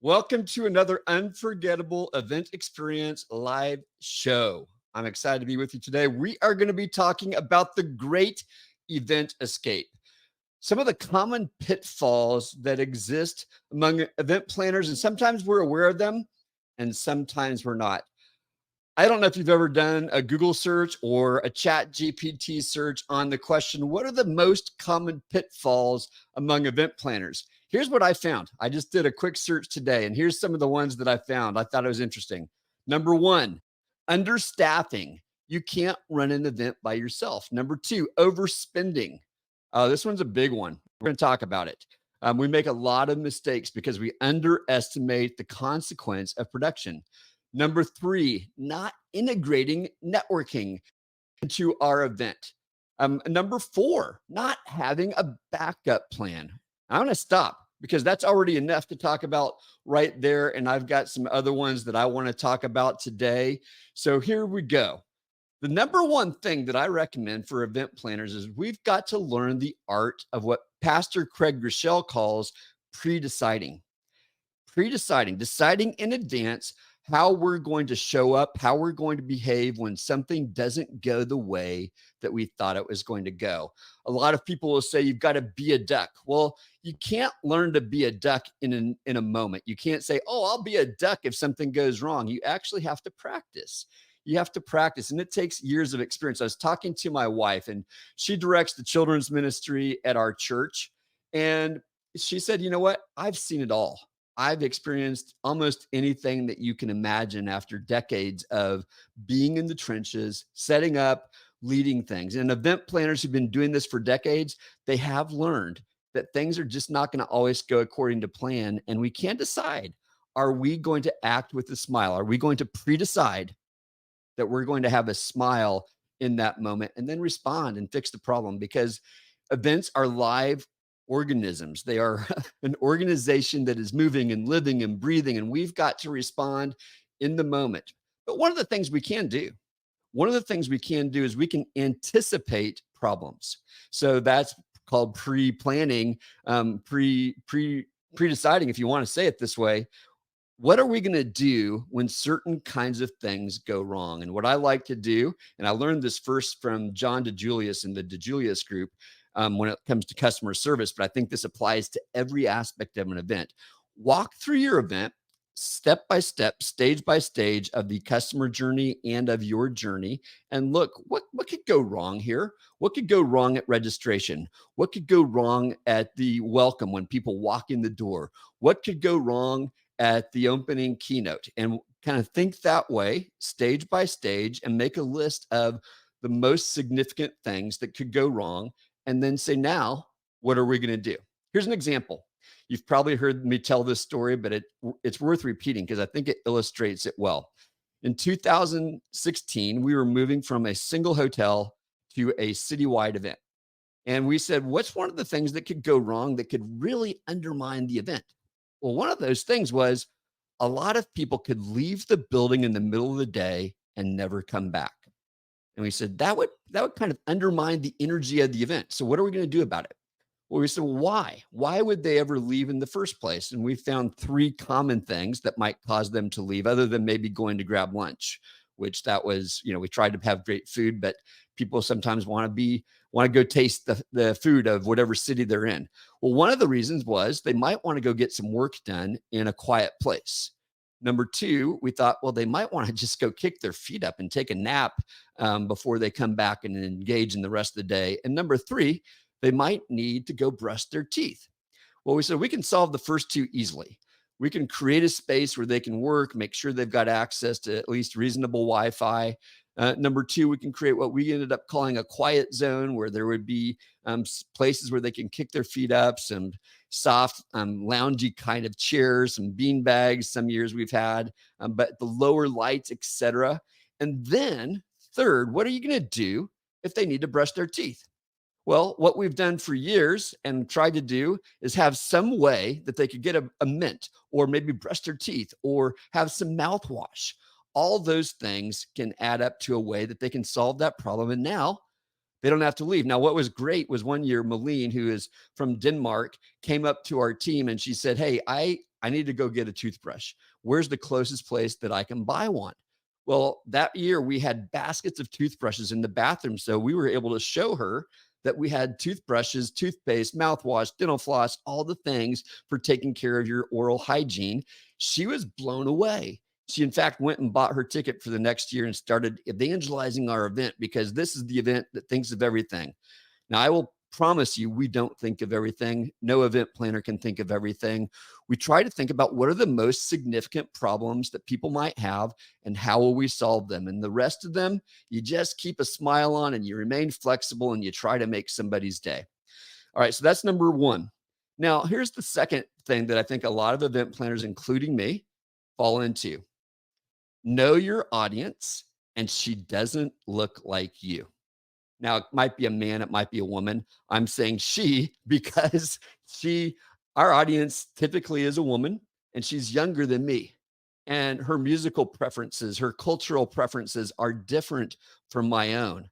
Welcome to another unforgettable event experience live show. I'm excited to be with you today. We are going to be talking about the great event escape. Some of the common pitfalls that exist among event planners, and sometimes we're aware of them, and sometimes we're not. I don't know if you've ever done a Google search or a Chat GPT search on the question, what are the most common pitfalls among event planners? Here's what I found. I just did a quick search today, and here's some of the ones that I found. I thought it was interesting. Number one, understaffing. You can't run an event by yourself. Number two, overspending. This one's a big one. We're going to talk about it. We make a lot of mistakes because we underestimate the consequence of production. Number three, not integrating networking into our event. Number four, not having a backup plan. I'm going to stop because that's already enough to talk about right there. And I've got some other ones that I want to talk about today. So here we go. The number one thing that I recommend for event planners is we've got to learn the art of what Pastor Craig Groeschel calls pre-deciding. Pre-deciding, deciding in advance how we're going to show up, how we're going to behave when something doesn't go the way that we thought it was going to go. A lot of people will say you've got to be a duck. Well, you can't learn to be a duck in a moment. You can't say, oh, I'll be a duck if something goes wrong. You actually have to practice. You have to practice, and it takes years of experience. I was talking to my wife, and she directs the children's ministry at our church. And she said, you know what? I've seen it all. I've experienced almost anything that you can imagine after decades of being in the trenches, setting up, leading things. And event planners who've been doing this for decades, they have learned that things are just not going to always go according to plan. And we can't decide, are we going to act with a smile? Are we going to pre-decide that we're going to have a smile in that moment and then respond and fix the problem? Because events are live organisms. They are an organization that is moving and living and breathing, and we've got to respond in the moment. But one of the things we can do, is we can anticipate problems. So that's called pre-planning, pre-deciding, if you want to say it this way. What are we going to do when certain kinds of things go wrong? And what I like to do, and I learned this first from John DeJulius in the DeJulius group, when it comes to customer service, but I think this applies to every aspect of an event. Walk through your event step by step, stage by stage of the customer journey and of your journey, and look, what could go wrong here? What could go wrong at registration? What could go wrong at the welcome when people walk in the door? What could go wrong at the opening keynote? And kind of think that way, stage by stage, and make a list of the most significant things that could go wrong, and then say, now, what are we going to do? Here's an example. You've probably heard me tell this story, but it's worth repeating because I think it illustrates it well. In 2016, we were moving from a single hotel to a citywide event. And we said, what's one of the things that could go wrong that could really undermine the event? Well, one of those things was a lot of people could leave the building in the middle of the day and never come back. And we said that would kind of undermine the energy of the event. So what are we going to do about it? Well, we said, well, why? Why would they ever leave in the first place? And we found three common things that might cause them to leave, other than maybe going to grab lunch, which that was, we tried to have great food, but people sometimes want to go taste the food of whatever city they're in. Well, one of the reasons was they might want to go get some work done in a quiet place. Number two, we thought, well, they might want to just go kick their feet up and take a nap before they come back and engage in the rest of the day. And number three, they might need to go brush their teeth. Well, we said we can solve the first two easily. We can create a space where they can work, make sure they've got access to at least reasonable Wi-Fi. Number two, we can create what we ended up calling a quiet zone, where there would be places where they can kick their feet up, some soft, loungy kind of chairs, some bean bags. Some years we've had, but the lower lights, etc. And then third, what are you going to do if they need to brush their teeth? Well, what we've done for years and tried to do is have some way that they could get a mint, or maybe brush their teeth, or have some mouthwash. All those things can add up to a way that they can solve that problem. And now they don't have to leave. Now, what was great was one year, Malene, who is from Denmark, came up to our team and she said, hey, I I need to go get a toothbrush. Where's the closest place that I can buy one? Well, that year we had baskets of toothbrushes in the bathroom. So we were able to show her that we had toothbrushes, toothpaste, mouthwash, dental floss, all the things for taking care of your oral hygiene. She was blown away. She, in fact, went and bought her ticket for the next year and started evangelizing our event because this is the event that thinks of everything. Now, I will promise you, we don't think of everything. No event planner can think of everything. We try to think about what are the most significant problems that people might have and how will we solve them. And the rest of them, you just keep a smile on and you remain flexible and you try to make somebody's day. All right, so that's number one. Now, here's the second thing that I think a lot of event planners, including me, fall into. Know your audience, and she doesn't look like you. Now, it might be a man, it might be a woman. I'm saying she because our audience typically is a woman and she's younger than me. And her musical preferences, her cultural preferences are different from my own.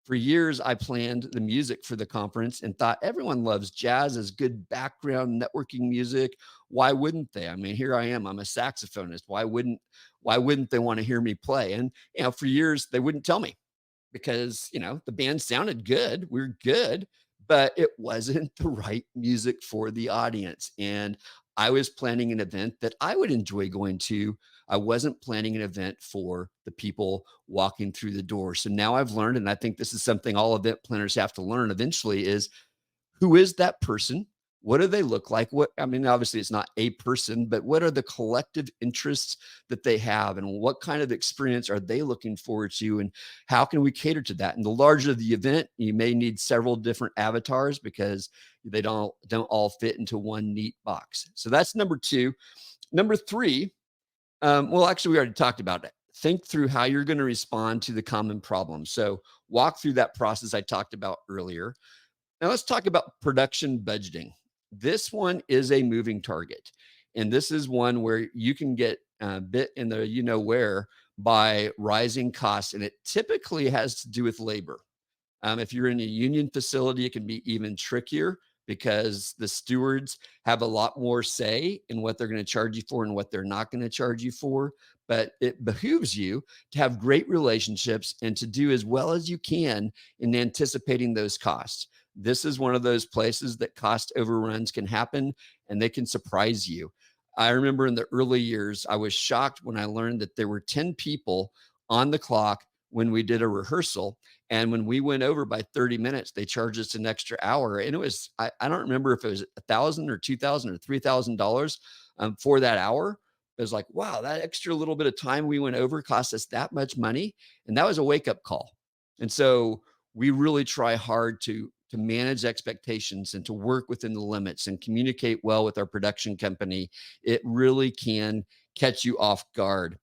For years, I planned the music for the conference and thought everyone loves jazz as good background networking music. Why wouldn't they? I mean, here I am. I'm a saxophonist. Why wouldn't they want to hear me play? And for years they wouldn't tell me because the band sounded good, we're good, but it wasn't the right music for the audience. And I was planning an event that I would enjoy going to. I wasn't planning an event for the people walking through the door. So now I've learned, and I think this is something all event planners have to learn eventually, is who is that person? What do they look like? Obviously it's not a person, but what are the collective interests that they have and what kind of experience are they looking forward to and how can we cater to that? And the larger the event, you may need several different avatars because they don't all fit into one neat box. So that's number two. Number three, well, actually we already talked about it. Think through how you're going to respond to the common problems. So walk through that process I talked about earlier. Now let's talk about production budgeting. This one is a moving target. And this is one where you can get bit in the where by rising costs. And it typically has to do with labor. If you're in a union facility, it can be even trickier because the stewards have a lot more say in what they're going to charge you for and what they're not going to charge you for. But it behooves you to have great relationships and to do as well as you can in anticipating those costs. This is one of those places that cost overruns can happen and they can surprise you. I remember in the early years, I was shocked when I learned that there were 10 people on the clock when we did a rehearsal. And when we went over by 30 minutes, they charged us an extra hour. And it was, I don't remember if it was $1,000 or $2,000 or $3,000 for that hour. It was like, wow, that extra little bit of time we went over cost us that much money. And that was a wake up call. And so we really try hard to manage expectations and to work within the limits and communicate well with our production company. It really can catch you off guard.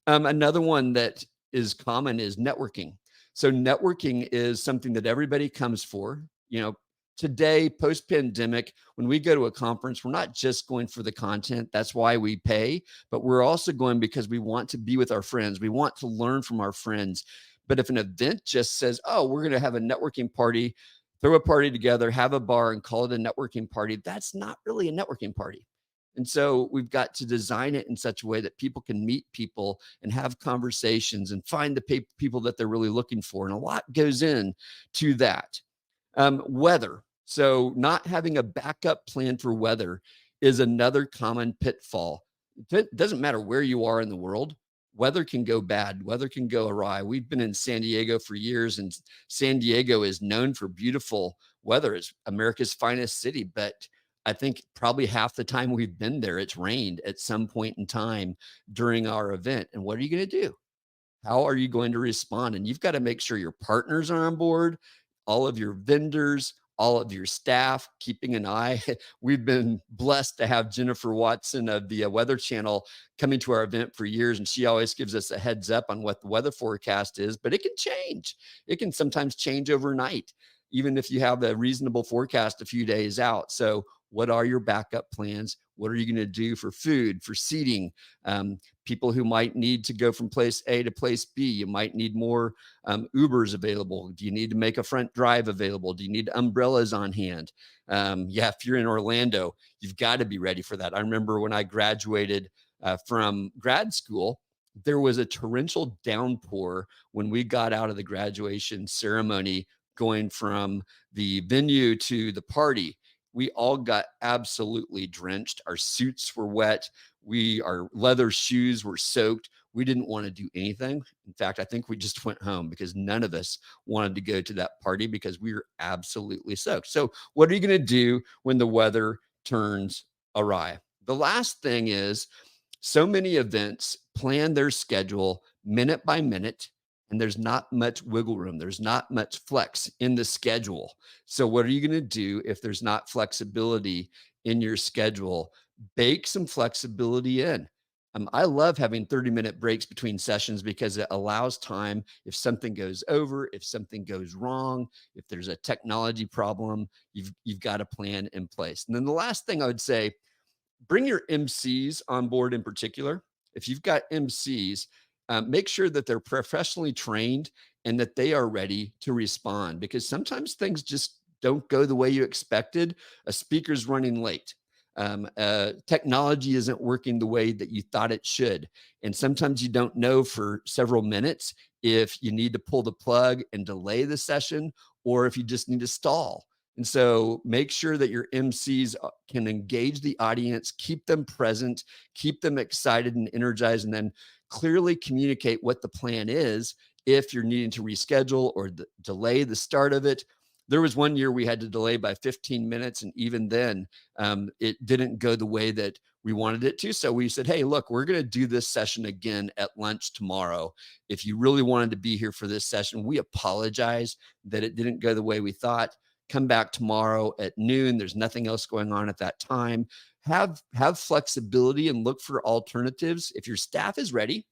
Another one that is common is networking. So networking is something that everybody comes for. Today, post-pandemic, when we go to a conference, we're not just going for the content. That's why we pay, but we're also going because we want to be with our friends. We want to learn from our friends. But if an event just says, oh, we're going to have a networking party, throw a party together, have a bar and call it a networking party, that's not really a networking party. And so we've got to design it in such a way that people can meet people and have conversations and find the people that they're really looking for. And a lot goes in to that. Weather. So not having a backup plan for weather is another common pitfall. It doesn't matter where you are in the world. Weather can go bad. Weather can go awry. We've been in San Diego for years, and San Diego is known for beautiful weather. It's America's finest city, but I think probably half the time we've been there, it's rained at some point in time during our event. And what are you going to do? How are you going to respond? And you've got to make sure your partners are on board, all of your vendors, all of your staff, keeping an eye. We've been blessed to have Jennifer Watson of the Weather Channel coming to our event for years, and she always gives us a heads up on what the weather forecast is, but it can change. It can sometimes change overnight, even if you have a reasonable forecast a few days out. So What are your backup plans? What are you going to do for food, for seating? People who might need to go from place A to place B, you might need more Ubers available. Do you need to make a front drive available? Do you need umbrellas on hand? Yeah, if you're in Orlando, you've got to be ready for that. I remember when I graduated from grad school, there was a torrential downpour when we got out of the graduation ceremony going from the venue to the party. We all got absolutely drenched. Our suits were wet. Our leather shoes were soaked. We didn't want to do anything. In fact, I think we just went home because none of us wanted to go to that party because we were absolutely soaked. So, what are you going to do when the weather turns awry? The last thing is, so many events plan their schedule minute by minute, and there's not much wiggle room. There's not much flex in the schedule. So, what are you going to do if there's not flexibility in your schedule? Bake some flexibility in. I love having 30-minute breaks between sessions because it allows time if something goes over, if something goes wrong, if there's a technology problem, you've got a plan in place. And then the last thing I would say, bring your MCs on board in particular. If you've got MCs, make sure that they're professionally trained and that they are ready to respond, because sometimes things just don't go the way you expected. A speaker's running late. Technology isn't working the way that you thought it should. And sometimes you don't know for several minutes if you need to pull the plug and delay the session or if you just need to stall. And so make sure that your MCs can engage the audience, keep them present, keep them excited and energized, and then clearly communicate what the plan is if you're needing to reschedule or delay the start of it. There was one year we had to delay by 15 minutes, and even then, it didn't go the way that we wanted it to. So we said, hey, look, we're going to do this session again at lunch tomorrow. If you really wanted to be here for this session, we apologize that it didn't go the way we thought. Come back tomorrow at noon. There's nothing else going on at that time. Have flexibility and look for alternatives. If your staff is ready,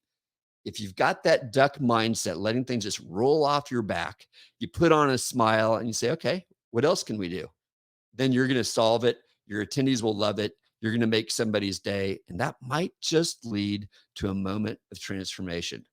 if you've got that duck mindset, letting things just roll off your back, you put on a smile and you say, okay, what else can we do? Then you're going to solve it. Your attendees will love it. You're going to make somebody's day. And that might just lead to a moment of transformation.